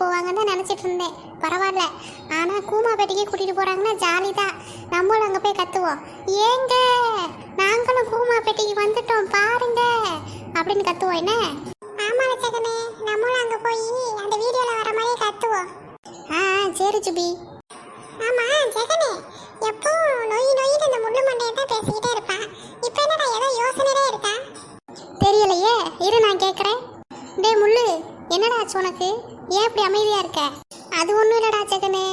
போவாங்கன்னு தான் நினச்சிட்டு இருந்தேன். பரவாயில்ல. ஆனால் கூமாப்பேட்டைக்கு கூட்டிகிட்டு போகிறாங்கன்னா ஜாலி தான். நம்மளும் அங்கே போய் கத்துவோம், ஏங்க நாங்களும் கூமாப்பேட்டைக்கு வந்துட்டோம் பாருங்க அப்படின்னு கத்துவோம். என்ன? ஆமாம் ஜெகனே, நம்மளும் அங்கே போய் அந்த வீடியோவில் வர மாதிரி கத்துவோம். சரி சுபி. ஆமாம் ஜெகனே, எப்போ நொய் நொய்னு இந்த முள்ளு மண்டையை தான் பேசிக்கிட்டே இருப்பான். இப்போ என்னடா ஏதோ யோசனையே இருக்கா? தெரியலையே, இரு நான் கேட்குறேன். டே முள்ளு, என்னடா ஆச்சு உனக்கு? ஏன் இப்படி அமைதியாக இருக்க? அது ஒன்றும் இல்லைடா ஜெகனே,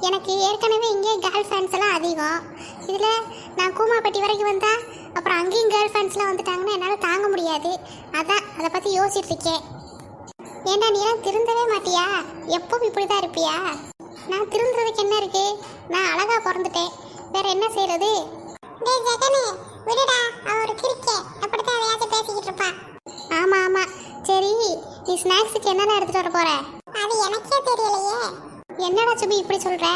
எனக்கு ஏற்கனவே இங்கே கேர்ள் ஃப்ரெண்ட்ஸ் எல்லாம் அதிகம். இதில் நான் கூமாப்பட்டி வரைக்கும் வந்தா அப்புறம் அங்கேயும் கேர்ள் ஃப்ரெண்ட்ஸ்லாம் வந்துட்டாங்கன்னா என்னால் தாங்க முடியாது. அதான் அதை பற்றி யோசிச்சுட்டு இருக்கேன். ஏண்டா நீ எல்லாம் திருந்தவே மாட்டியா? எப்பவும் இப்படி தான் இருப்பியா? நான் திருந்துறதுக்கு என்ன இருக்கு? நான் அழகா பிறந்துட்டேன், வேற என்ன செய்யறது? டேய் ஜெகனே, விடுடா, அவர் கிறுக்கே அப்படிதான் எதையாச்சும் பேசிக்கிட்டு இருப்பான். ஆமா ஆமா. சரி, நீ ஸ்நாக்ஸுக்கு என்னென்ன எடுத்துட்டு வர போற? அது எனக்கே தெரியலையே. என்னடா சுபி இப்படி சொல்ற?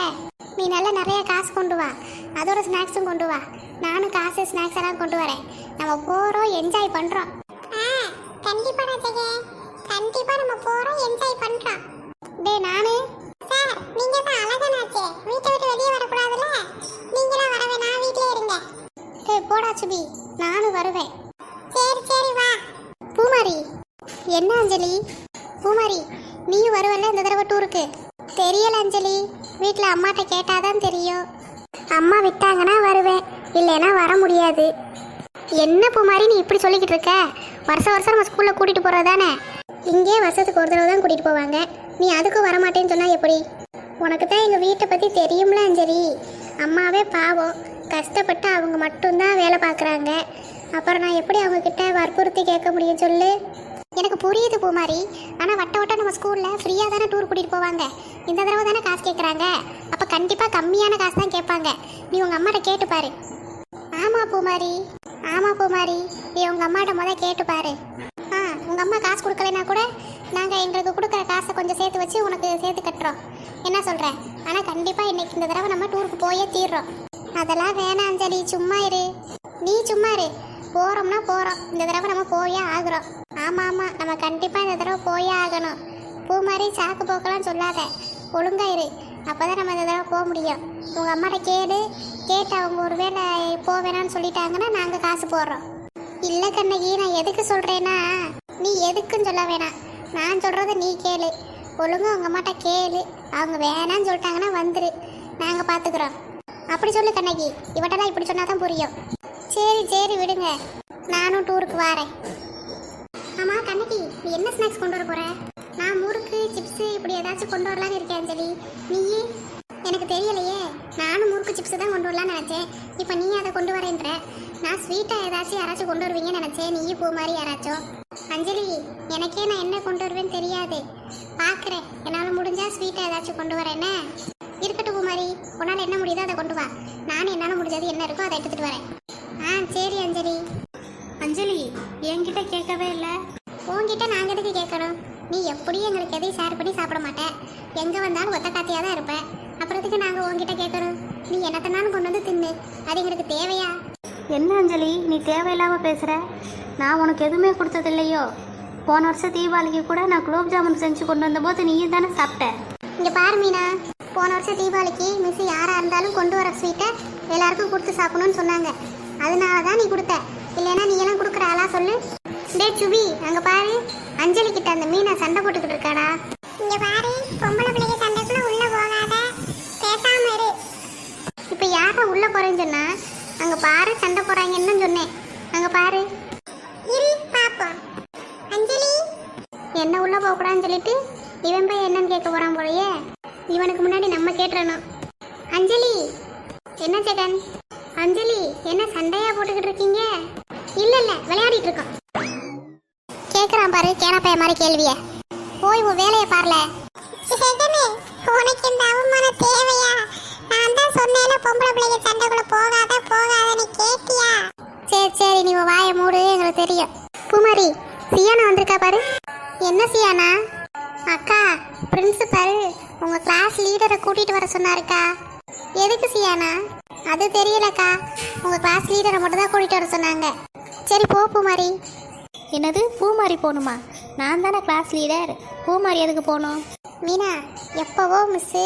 நீ நல்லா நிறைய காசு கொண்டு வா, அதோட ஸ்நாக்ஸும் கொண்டு வா. நானும் காசு ஸ்நாக்ஸ் எல்லாம் கொண்டு வரேன். நம்ம போறோம், என்ஜாய் பண்றோம். கண்டிப்பாடா ஜெகே, கண்டிப்பா நம்ம போறோம், என்ஜாய் பண்றோம். டேய் நானே சார், நீங்க தான் அழகனாச்சே, வீட்டை விட்டு வெளியே வரக்கூடாதுல்ல. நீங்களாம் வரவே, நான் வீட்டிலே இருங்க. டேய் போடா சுபி, நானும் வருவேன். சரி சரி வா. பூமாரி. என்ன அஞ்சலி? பூமாரி, நீயும் வருவல்ல இந்த தடவை டூருக்கு? தெரியல அஞ்சலி, வீட்டில் அம்மாட்ட கேட்டாதான் தெரியும். அம்மா விட்டாங்கன்னா வருவேன், இல்லைன்னா வர முடியாது. என்ன பூமாரி நீ இப்படி சொல்லிக்கிட்டு இருக்க? வருஷம் வருஷம் நம்ம ஸ்கூலில் கூட்டிகிட்டு போகிறது தானே? இங்கே வருஷத்துக்கு ஒரு தடவை தான் கூட்டிகிட்டு போவாங்க. நீ அதுக்கும் வரமாட்டேன்னு சொன்னால் எப்படி? உனக்கு தான் எங்கள் வீட்டை பற்றி தெரியும்ல அஞ்சலி. அம்மாவே பாவம், கஷ்டப்பட்டு அவங்க மட்டும்தான் வேலை பார்க்குறாங்க. அப்புறம் நான் எப்படி அவங்கக்கிட்ட வற்புறுத்தி கேட்க முடியும் சொல்லு? எனக்கு புரியுது பூமாரி, ஆனால் வட்ட வட்டம் நம்ம ஸ்கூலில் ஃப்ரீயாக தானே டூர் கூட்டிகிட்டு போவாங்க. இந்த தடவை தானே காசு கேட்குறாங்க, அப்போ கண்டிப்பாக கம்மியான காசு தான் கேட்பாங்க. நீ உங்கள் அம்மாட்ட கேட்டுப்பாரு. ஆமாம் பூமாரி, ஆமாம் பூமாரி, நீ உங்கள் அம்மாட்ட முதல் கேட்டுப்பாரு. உங்கள் அம்மா காசு கொடுக்கலைன்னா கூட நாங்கள் எங்களுக்கு கொடுக்குற காசை கொஞ்சம் சேர்த்து வச்சு உனக்கு சேர்த்து கட்டுறோம். என்ன சொல்கிறேன்? ஆனால் கண்டிப்பாக இன்னைக்கு இந்த தடவை நம்ம டூருக்கு போயே தீர்றோம். அதெல்லாம் வேணாம் அஞ்சலி, சும்மா இரு. நீ சும்மா இரு. போகிறோம்னா போகிறோம், இந்த தடவை நம்ம போயே ஆகுறோம். ஆமாம் ஆமாம், நம்ம கண்டிப்பாக இந்த தடவை போயே ஆகணும். பூ மாதிரி சாக்கு போக்கெல்லாம் சொல்லாத, ஒழுங்கா இரு. அப்போ தான் நம்ம இந்த தடவை போக முடியும். உங்கள் அம்மாட்ட கேட்டு அவங்க ஒரு வேளை போவேணான்னு சொல்லிட்டாங்கன்னா நாங்கள் காசு போடுறோம். இல்லை கண்ணகி, நான் எதுக்கு சொல்கிறேன்னா, நீ எதுக்குன்னு சொல்ல வேணாம். நான் சொல்கிறத நீ கேளு. ஒழுங்கா உங்கள் அம்மாட்ட கேளு. அவங்க வேணான்னு சொல்லிட்டாங்கன்னா வந்துரு, நாங்கள் பார்த்துக்குறோம். அப்படி சொல்லு கண்ணகி, இவட்டெல்லாம் இப்படி சொன்னால் தான் புரியும். சரி சரி விடுங்க, நானும் டூருக்கு வரேன். ஆமாம் கண்ணகி, நீ என்ன ஸ்நாக்ஸ் கொண்டு வர போகிற? நான் முறுக்கு சிப்ஸு இப்படி ஏதாச்சும் கொண்டு வரலான்னு இருக்கேன் அஞ்சலி. நீயே? எனக்கு தெரியலையே, நானும் முறுக்கு சிப்ஸு தான் கொண்டு வரலான்னு நினச்சேன். இப்போ நீ அதை கொண்டு வரேன்ற. நான் ஸ்வீட்டாக ஏதாச்சும் யாராச்சும் கொண்டு வருவீங்கன்னு நினச்சேன். நீயும் பூ மாதிரி யாராச்சும். அஞ்சலி, எனக்கே நான் என்ன கொண்டு வருவேன்னு தெரியாது, பார்க்குறேன். என்னால் முடிஞ்சால் ஸ்வீட்டாக ஏதாச்சும் கொண்டு வரேன்னு. இருக்கட்டும் பூமாரி, உன்னால் என்ன முடியுதோ அதை கொண்டு வா. நானும் என்னால் முடிஞ்சது என்ன இருக்கோ அதை எடுத்துகிட்டு வரேன். சரி அஞ்சலி. அஞ்சலி, என்கிட்ட கேட்கவே இல்லை. உன்கிட்ட நாங்கள் எதுக்கு கேட்கணும்? நீ எப்படியும் எங்களுக்கு எதையும் ஷேர் பண்ணி சாப்பிட மாட்டேன். எங்கே வந்தாலும் ஒத்த காத்தியாக தான் இருப்பேன். அப்புறத்துக்கு நாங்கள் உன்கிட்ட கேட்கணும்? நீ என்னத்தனாலும் கொண்டு வந்து தின்னு, அது எங்களுக்கு தேவையா? என்ன அஞ்சலி, நீ தேவையில்லாமல் பேசுகிற? நான் உனக்கு எதுவுமே கொடுத்ததில்லையோ? போன வருஷம் தீபாவளிக்கு கூட நான் குலோப் ஜாமுன் செஞ்சு கொண்டு வந்தபோது நீயும் தானே சாப்பிட்ட. இங்கே பாரு மீனா, போன வருஷம் தீபாவளிக்கு மிஸ் யாராக இருந்தாலும் கொண்டு வர ஸ்வீட்டை எல்லாருக்கும் கொடுத்து சாப்பிடணும்னு சொன்னாங்க. அதனால தான் நீ கொடுத்த, இல்லைன்னா நீ எல்லாம் கொடுக்குற ஆளா சொல்லு? டே சுபி, அங்கே பாரு, அஞ்சலி கிட்ட அந்த மீனா சண்டை போட்டுக்கிட்டு இருக்காடா. இங்கே பாரு, பொம்பளை பிள்ளைங்க சண்டைக்குள்ள உள்ளே போகாத, பேசாம இரு. இப்போ யாரை உள்ளே போகிறேன்னு சொன்னா? அங்கே பாரு, சண்டை போகிறாங்கன்னு சொன்னேன். அங்கே பாரு, இரு பாப்போம். அஞ்சலி, என்ன உள்ளே போகக்கூடாதுன்னு சொல்லிட்டு இவன் போய் என்னன்னு கேட்க போகிறான் போலையே. இவனுக்கு முன்னாடி நம்ம கேட்டுறணும். அஞ்சலி. என்ன ஜெகன்? அஞ்சலி, என்ன சண்டையா போட்டுக்கிட்டு இருக்கீங்க? இல்லை இல்லை, விளையாடிட்டு இருக்கோம். கேட்குறான் பாரு, கேனப்பைய மாதிரி கேள்விய. போய் உன் வேலையை பாருல. உனக்கு இந்த அவமானம் தேவையா? நான் தான் சொன்னேன் பொம்பளை பிள்ளைங்க சண்டைக்குள்ள போகாதன்னு கேட்டியா? சரி சரி, நீ வாயை மூடு, எங்களுக்கு தெரியும். குமாரி, சியானா வந்திருக்கா பாரு. என்ன சியானா? அக்கா, பிரின்சிபல் உங்க கிளாஸ் லீடரை கூட்டிட்டு வர சொன்னாருக்கா. எதுக்கு சியானா? அது தெரியலக்கா, உங்க கிளாஸ் லீடரை மட்டும் தான் கூட்டிட்டு வர சொன்னாங்க. சரி போ பூமாரி. என்னது பூமாரி போகணுமா? நான் தானே கிளாஸ் லீடர். பூமாரி எதுக்கு போகணும்? மீனா, எப்போவோ மிஸ்ஸு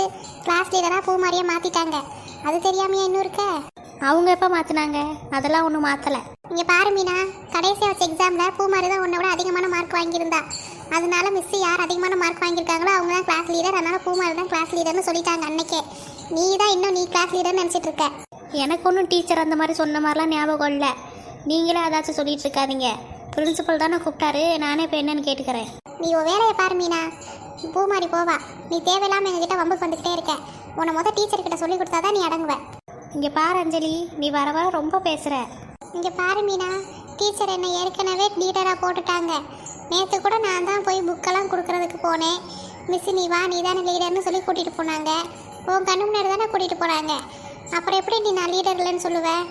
கிளாஸ் லீடராக பூமாரியை மாற்றிட்டாங்க. அது தெரியாமையா இன்னும் இருக்க? அவங்க எப்போ மாற்றினாங்க? அதெல்லாம் ஒன்றும் மாற்றலை. இங்கே பாரு மீனா, கடைசியாக வச்ச எக்ஸாமில் பூமாரி தான் உன்னை விட அதிகமான மார்க் வாங்கியிருந்தா. அதனால மிஸ்ஸு யார் அதிகமான மார்க் வாங்கியிருக்காங்களோ அவங்க தான் கிளாஸ் லீடர். அதனால் பூமாரி தான் கிளாஸ் லீடர்னு சொல்லிட்டாங்க அன்னைக்கே. நீ தான் இன்னும் நீ கிளாஸ் லீடர்னு நினச்சிட்டு இருக்க. எனக்கு ஒன்றும் டீச்சர் அந்த மாதிரி சொன்ன மாதிரிலாம் ஞாபகம் இல்லை. நீங்களே ஏதாச்சும் சொல்லிட்டு இருக்காதீங்க. பிரின்சிபல் தானே கூப்பிட்டாரு, நானே இப்போ என்னன்னு கேட்டுக்கிறேன். நீ உன் வேலையை பாரு மீனா. பூமாரி போவா. நீ தேவையில்லாமல் எங்ககிட்ட வம்புக்கு வந்துக்கிட்டே இருக்க. உன்னை மொதல் டீச்சர்கிட்ட சொல்லி கொடுத்தா தான் நீ அடங்குவ. இங்கே பாரு அஞ்சலி, நீ வர வர ரொம்ப பேசுகிற. இங்கே பாரு மீனா, டீச்சர் என்னை ஏற்கனவே லீடராக போட்டுட்டாங்க. நேற்று கூட நான் தான் போய் புக்கெல்லாம் கொடுக்கறதுக்கு போனேன். மிஸ் நீ வா, நீ தானே லீடர்னு சொல்லி கூட்டிகிட்டு போனாங்க. உன் கண்ணு முன்னாடி தானே கூட்டிகிட்டு போனாங்க. அப்புறம் எப்படி நீ நான் லீடர் இல்லைன்னு சொல்லுவேன்?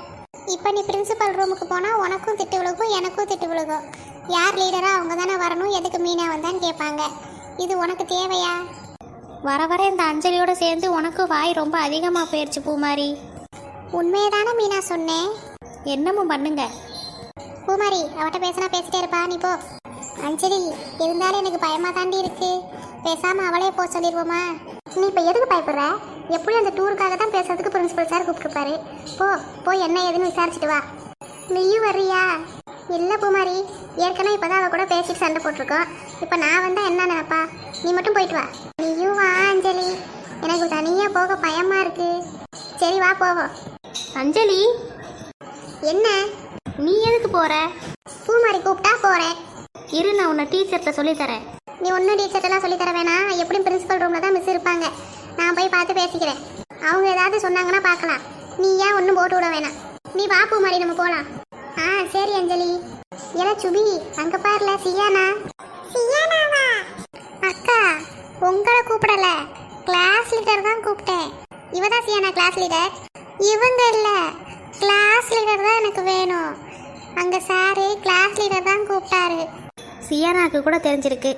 இப்போ நீ பிரின்சிபல் ரூமுக்கு போனால் உனக்கும் திட்டு விழுகும், எனக்கும் திட்டு விழுகும். யார் லீடராக அவங்க தானே வரணும், எதுக்கு மீனா வந்தான்னு கேட்பாங்க. இது உனக்கு தேவையா? வர வர இந்த அஞ்சலியோட சேர்ந்து உனக்கு வாய் ரொம்ப அதிகமாக போயிடுச்சு பூமாரி. உண்மையை தானே மீனா சொன்னேன். என்னமோ பண்ணுங்க. பூமாரி அவட்ட பேசினா பேசிட்டே இருப்பா, நீ போ. அஞ்சலி, இருந்தாலும் எனக்கு பயமாக தாண்டி இருக்கு. பேசாமல் அவளே போ சொல்லிடுவோமா? நீ இப்போ எதுக்கு பயப்படுற? எப்படியும் அந்த டூருக்காக தான் பேசுறதுக்கு பிரின்சிபல் சார் கூப்பிட்டுருப்பாரு. போய் என்ன ஏதுன்னு விசாரிச்சுட்டு வா. நீயும் வர்றியா? இல்லை பூமாரி, ஏற்கனவே இப்போ தான் அவள் கூட பேசிட்டு சண்டை போட்டிருக்கோம். இப்போ நான் வந்தால் என்ன நினைப்பா? நீ மட்டும் போயிட்டு வா. நீயும் வா அஞ்சலி, எனக்கு தனியாக போக பயமாக இருக்கு. சரி வா போவோம். அஞ்சலி, என்ன? நீ எதுக்கு போகிற? பூமாரி கூப்பிட்டா போகிறேன். இரு, நான் உன்னை டீச்சர்கிட்ட சொல்லித்தரேன். நீ ஒன்றும் டீச்சர்ட்டெல்லாம் சொல்லித்தர வேணாம். எப்படியும் பிரின்சிபல் ரூமில் தான் மிஸ் இருப்பாங்க. நான் போய் பார்த்து பேசிக்கிறேன். அவங்க ஏதாவது சொன்னாங்கன்னா பார்க்கலாம். நீ ஏன் ஒன்றும் போட்டு விட வேணாம். நீ வா பூமாரி, நம்ம போகலாம். சரி அஞ்சலி. ஏன்னா சுபி, அங்கே பாருல சியானா. சியானாவா? அக்கா, உங்களை கூப்பிடல, கிளாஸ் லீடர் தான் கூப்பிட்டேன். இவ தான் சியானா கிளாஸ் லீடர். இவங்க இல்லை, கிளாஸ் லீடர் தான் எனக்கு வேணும். அங்கே சாரு கிளாஸ் லீடர் தான் கூப்பிட்டாரு. சியானாக்கு கூட தெரிஞ்சிருக்கு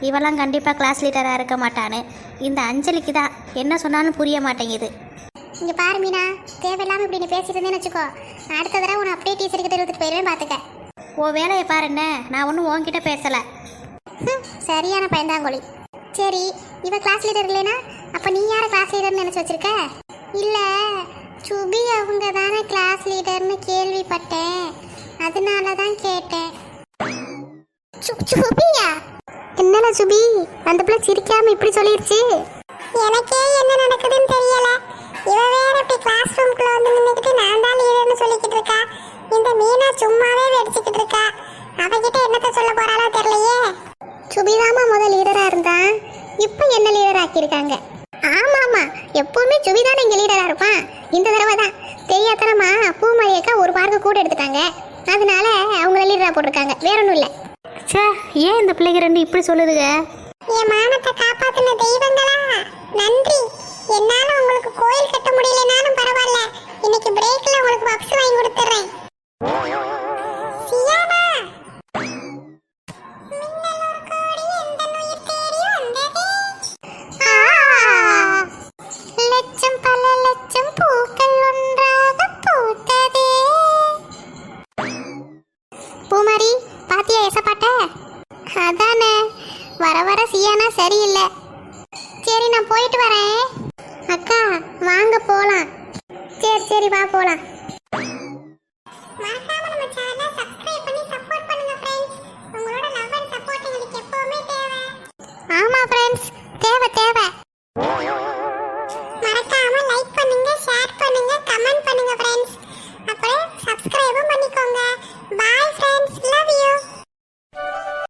இவெல்லாம் கண்டிப்பாக கிளாஸ் லீடராக இருக்க மாட்டான்னு. இந்த அஞ்சலிக்கு தான் என்ன சொன்னாலும் புரிய மாட்டேங்குது. இங்கே பாரு மீனா, தேவையில்லாமல் இப்படி நீ பேசிட்டு இருந்தேன்னு வச்சுக்கோ. அடுத்த தடவை உன்னை அப்படியே டீச்சர்கிட்ட எடுத்துகிட்டு போயிடுவேன், பார்த்துக்க. ஓ வேலையை பாருண்ணே, நான் ஒன்றும் உன்கிட்ட பேசலை. சரியான பயந்தாங்கொழி. சரி, இவ கிளாஸ் லீடர் இல்லைனா அப்போ நீ யாரை கிளாஸ் லீடர்னு நினச்சி வச்சிருக்க? இல்லை, சுபி அவங்க தானே கிளாஸ் லீடர்னு கேள்விப்பட்டேன், அதனால தான் கேட்டேன். சுபியா? என்னல சுபி, அந்த பிள்ளை சிரிக்காம இப்படி சொல்லிருச்சு? எனக்கே என்ன நடக்குதுன்னு தெரியல. இவ வேற இப்படி கிளாஸ் ரூம்குள்ள வந்து நின்னுக்கிட்டு நான் தான் லீடர்னு சொல்லிக்கிட்டு இருக்கா. இந்த மீனா சும்மாவே வெடிச்சுக்கிட்டு இருக்கா. அவகிட்ட என்னத்த சொல்ல போறாளோ தெரியலையே. சுபிதாமா முதல் லீடரா இருந்தா, இப்போ என்ன லீடர் ஆக்கியிருக்காங்க. ஆமா, எப்பவுமே சுபிதானே இங்க லீடரா இருப்பான். இந்த தடவை தான் தெரியாதனமா பூமாரியக்கா ஒரு பார்க்க கூட எடுத்துட்டாங்க. அதனால அவங்கள லீடரா போட்டிருக்காங்க, வேற ஒன்றும் இல்லை. சே, ஏன் இந்த பிள்ளைங்க ரெண்டு இப்படி சொல்லுதுங்க? என் மானத்தை காப்பாத்தின தெய்வங்களா, நன்றி. என்னால உங்களுக்கு கோயில் கட்ட முடியலனாலும் பரவாயில்ல, இன்னைக்கு பிரேக்ல உங்களுக்கு பப்ஸ் வாங்கி கொடுத்துறேன். சியானா, மின்னலூர் கோடி எந்த நுயிர் தேடி வந்ததே. லட்சம் பல லட்சம் பூக்கள் ஒன்றாக பூத்ததே. பூமாரி, பாத்தியா எசப்பாட்ட? அதானே, வர வர சியானா சரியில்லை. சரி, நான் போயிட்டு வரேன். அக்கா வாங்க போலாம். சரி வா போலாம்.